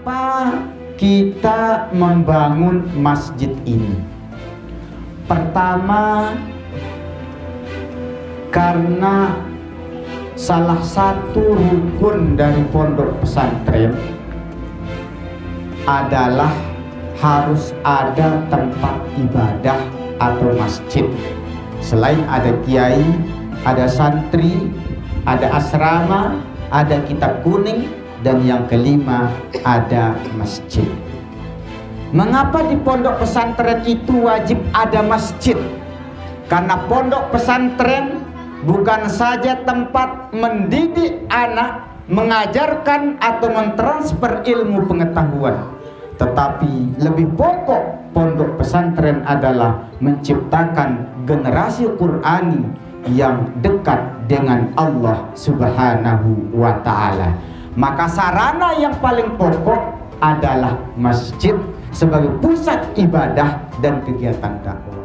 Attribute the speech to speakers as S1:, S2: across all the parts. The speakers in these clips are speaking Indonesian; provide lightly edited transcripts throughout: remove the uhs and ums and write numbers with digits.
S1: Mengapa kita membangun masjid ini? Pertama, karena salah satu rukun dari pondok pesantren adalah harus ada tempat ibadah atau masjid. Selain ada kiai, ada santri, ada asrama, ada kitab kuning, dan yang kelima ada masjid. Mengapa di pondok pesantren itu wajib ada masjid? Karena pondok pesantren bukan saja tempat mendidik anak, mengajarkan atau mentransfer ilmu pengetahuan, tetapi lebih pokok pondok pesantren adalah menciptakan generasi Qur'ani yang dekat dengan Allah Subhanahu wa ta'ala. Maka sarana yang paling pokok adalah masjid sebagai pusat ibadah dan kegiatan dakwah.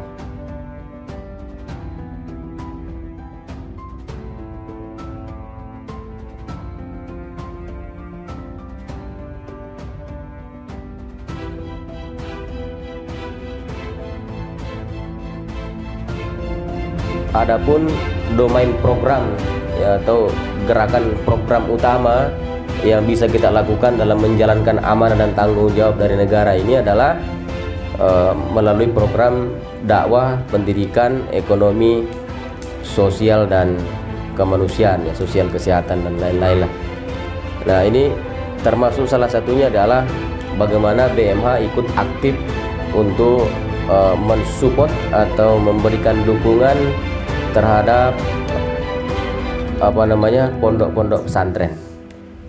S2: Adapun domain program ya, atau gerakan program utama yang bisa kita lakukan dalam menjalankan amanah dan tanggung jawab dari negara ini adalah melalui program dakwah, pendidikan, ekonomi, sosial dan kemanusiaan, ya, sosial, kesehatan dan lain-lain lah. Nah, ini termasuk salah satunya adalah bagaimana BMH ikut aktif untuk mensupport atau memberikan dukungan terhadap pondok-pondok pesantren.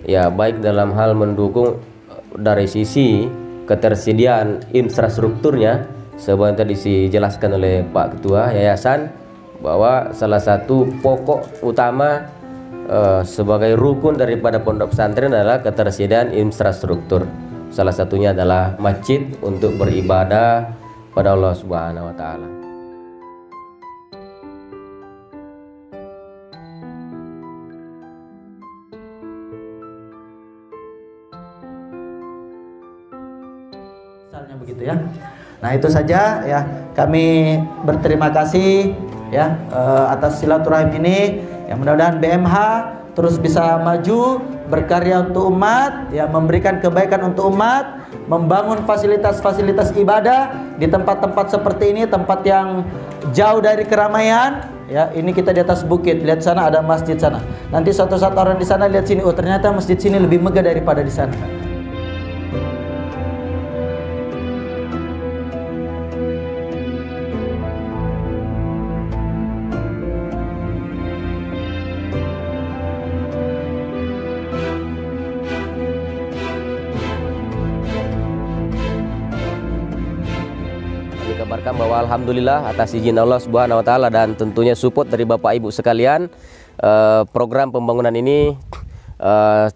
S2: Ya, baik dalam hal mendukung dari sisi ketersediaan infrastrukturnya, seperti tadi dijelaskan oleh Pak Ketua Yayasan bahwa salah satu pokok utama sebagai rukun daripada pondok pesantren adalah ketersediaan infrastruktur. Salah satunya adalah masjid untuk beribadah pada Allah Subhanahu wa ta'ala.
S3: Begitu ya. Nah, itu saja ya, kami berterima kasih ya atas silaturahim ini. Ya, mudah-mudahan BMH terus bisa maju, berkarya untuk umat, ya, memberikan kebaikan untuk umat, membangun fasilitas-fasilitas ibadah di tempat-tempat seperti ini, tempat yang jauh dari keramaian. Ya, ini kita di atas bukit, lihat sana ada masjid sana. Nanti suatu saat orang di sana lihat sini, oh ternyata masjid sini lebih megah daripada di sana.
S2: Kabarkan bahwa alhamdulillah atas izin Allah Subhanahu wa ta'ala dan tentunya support dari Bapak Ibu sekalian, program pembangunan ini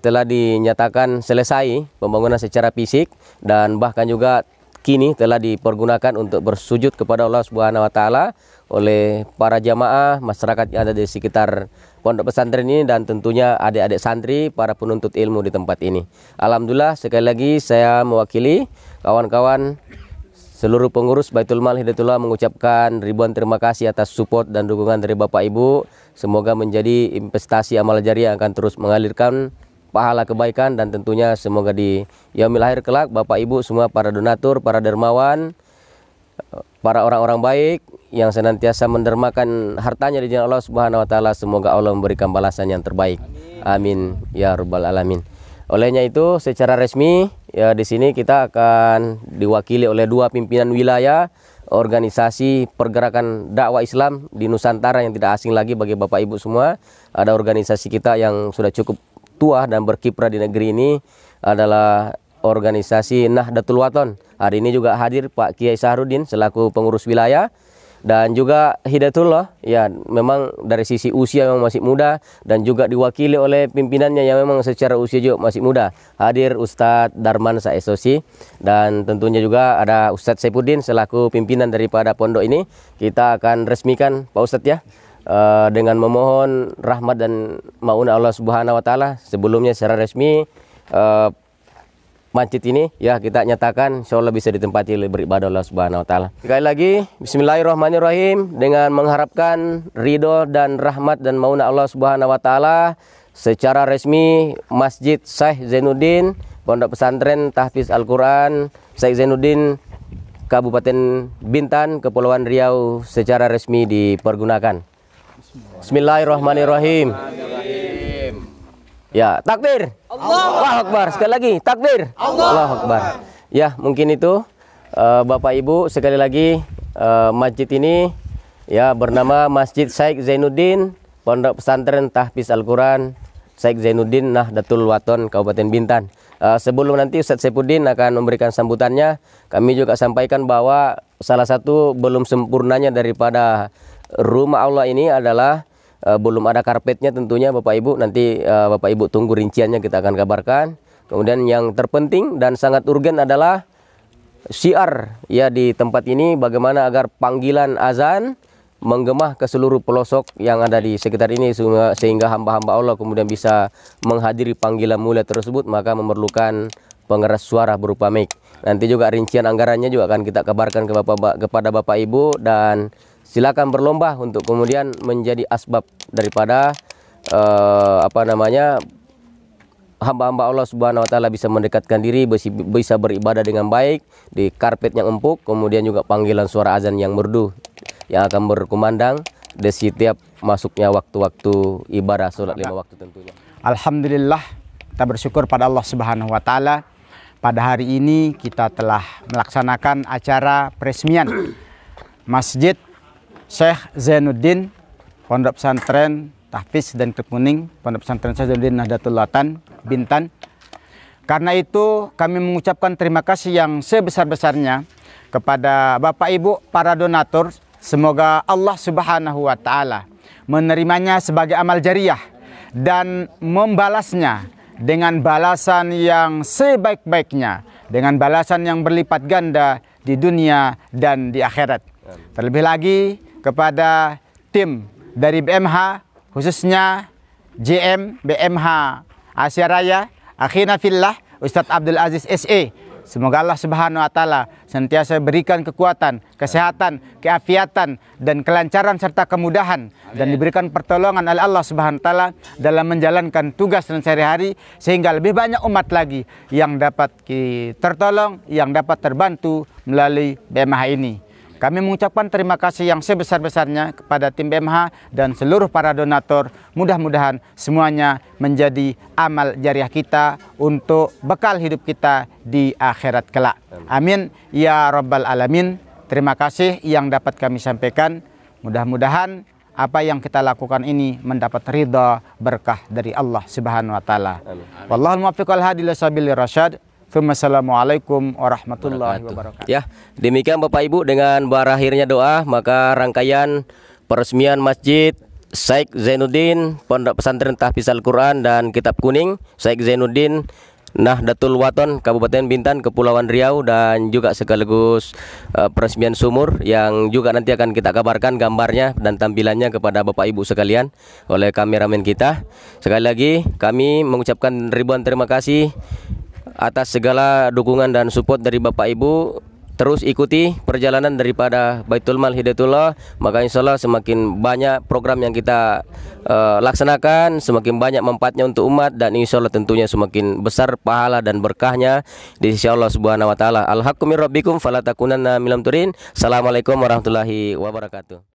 S2: telah dinyatakan selesai pembangunan secara fisik dan bahkan juga kini telah dipergunakan untuk bersujud kepada Allah Subhanahu wa ta'ala oleh para jamaah masyarakat yang ada di sekitar pondok pesantren ini dan tentunya adik-adik santri, para penuntut ilmu di tempat ini. Alhamdulillah, sekali lagi saya mewakili kawan-kawan seluruh pengurus Baitul Mal Hidayatullah mengucapkan ribuan terima kasih atas support dan dukungan dari Bapak Ibu. Semoga menjadi investasi amal jariah yang akan terus mengalirkan pahala kebaikan dan tentunya semoga di yaumil akhir kelak Bapak Ibu semua para donatur, para dermawan, para orang-orang baik yang senantiasa mendermakan hartanya di jalan Allah Subhanahu wa ta'ala, semoga Allah memberikan balasan yang terbaik. Amin ya rabbal alamin. Olehnya itu secara resmi ya di sini kita akan diwakili oleh dua pimpinan wilayah organisasi pergerakan dakwah Islam di Nusantara yang tidak asing lagi bagi Bapak Ibu semua. Ada organisasi kita yang sudah cukup tua dan berkiprah di negeri ini adalah organisasi Nahdlatul Wathon. Hari ini juga hadir Pak Kiai Sahrudin selaku pengurus wilayah. Dan juga Hidayatullah, ya memang dari sisi usia memang masih muda dan juga diwakili oleh pimpinannya yang memang secara usia juga masih muda. Hadir Ustadz Darman Saesosi dan tentunya juga ada Ustadz Saifuddin selaku pimpinan daripada pondok ini. Kita akan resmikan Pak Ustadz ya dengan memohon rahmat dan maunah Allah Subhanahu wa ta'ala. Sebelumnya secara resmi masjid ini ya kita nyatakan insyaallah bisa ditempati oleh beribadah Allah Subhanahu wa taala. Sekali lagi bismillahirrahmanirrahim dengan mengharapkan ridho dan rahmat dan maunah Allah Subhanahu wa taala secara resmi Masjid Syekh Zainuddin Pondok Pesantren Tahfiz Al-Qur'an Syekh Zainuddin Kabupaten Bintan Kepulauan Riau secara resmi dipergunakan. Bismillahirrahmanirrahim. Ya, takbir. Allahu Akbar. Sekali lagi, takbir. Allahu Akbar. Ya, mungkin itu Bapak Ibu sekali lagi masjid ini ya bernama Masjid Syekh Zainuddin Pondok Pesantren Tahfiz Al-Qur'an Syekh Zainuddin Nahdlatul Wathon Kabupaten Bintan. Sebelum nanti Ustadz Saifuddin akan memberikan sambutannya, kami juga sampaikan bahwa salah satu belum sempurnanya daripada rumah Allah ini adalah belum ada karpetnya tentunya Bapak Ibu. Nanti Bapak Ibu tunggu rinciannya, kita akan kabarkan. Kemudian yang terpenting dan sangat urgen adalah syiar ya di tempat ini, bagaimana agar panggilan azan menggema ke seluruh pelosok yang ada di sekitar ini sehingga hamba-hamba Allah kemudian bisa menghadiri panggilan mulia tersebut, maka memerlukan pengeras suara berupa mic. Nanti juga rincian anggarannya juga akan kita kabarkan kepada Bapak Ibu, dan silakan berlomba untuk kemudian menjadi asbab daripada hamba-hamba Allah Subhanahu wa taala bisa mendekatkan diri, bisa beribadah dengan baik di karpet yang empuk, kemudian juga panggilan suara azan yang merdu yang akan berkumandang di setiap masuknya waktu-waktu ibadah salat 5 waktu tentunya.
S1: Alhamdulillah, kita bersyukur pada Allah Subhanahu wa taala. Pada hari ini kita telah melaksanakan acara peresmian Masjid Syekh Zainuddin Pondok Pesantren Tahfiz dan Kuning Pondok Pesantren Syekh Zainuddin Nahdlatul Wathon Bintan. Karena itu kami mengucapkan terima kasih yang sebesar-besarnya kepada Bapak Ibu para donatur. Semoga Allah Subhanahu wa taala menerimanya sebagai amal jariah dan membalasnya dengan balasan yang sebaik-baiknya, dengan balasan yang berlipat ganda di dunia dan di akhirat. Terlebih lagi kepada tim dari BMH, khususnya JM BMH Asia Raya, akhina fillah Ustadz Abdul Aziz SE. Semoga Allah Subhanahu wa taala senantiasa berikan kekuatan, kesehatan, keafiatan dan kelancaran serta kemudahan. Amin. Dan diberikan pertolongan oleh Allah Subhanahu wa taala dalam menjalankan tugas dan sehari-hari, sehingga lebih banyak umat lagi yang dapat tertolong, yang dapat terbantu melalui BMH ini. Kami mengucapkan terima kasih yang sebesar-besarnya kepada tim BMH dan seluruh para donatur. Mudah-mudahan semuanya menjadi amal jariah kita untuk bekal hidup kita di akhirat kelak. Amin ya rabbal alamin. Terima kasih yang dapat kami sampaikan. Mudah-mudahan apa yang kita lakukan ini mendapat ridha berkah dari Allah Subhanahu wa taala. Wallahul muwaffiq wal hadi ila sabilir rasyad. Assalamualaikum warahmatullahi wabarakatuh.
S2: Ya, demikian Bapak Ibu dengan berakhirnya doa, maka rangkaian peresmian Masjid Syekh Zainuddin Pondok Pesantren Tahfiz Al-Qur'an dan Kitab Kuning Syekh Zainuddin Nahdlatul Wathon Kabupaten Bintan Kepulauan Riau, dan juga sekaligus peresmian sumur yang juga nanti akan kita kabarkan gambarnya dan tampilannya kepada Bapak Ibu sekalian oleh kameramen kita. Sekali lagi kami mengucapkan ribuan terima kasih atas segala dukungan dan support dari Bapak Ibu. Terus ikuti perjalanan daripada Baitul Mal Hidayatullah, maka insya Allah semakin banyak program yang kita laksanakan, semakin banyak manfaatnya untuk umat, dan insya Allah tentunya semakin besar pahala dan berkahnya di sisi Allah Subhanahu wa taala. Al-haqqu min rabbikum fala takunanna minal mumtarin. Assalamualaikum warahmatullahi wabarakatuh.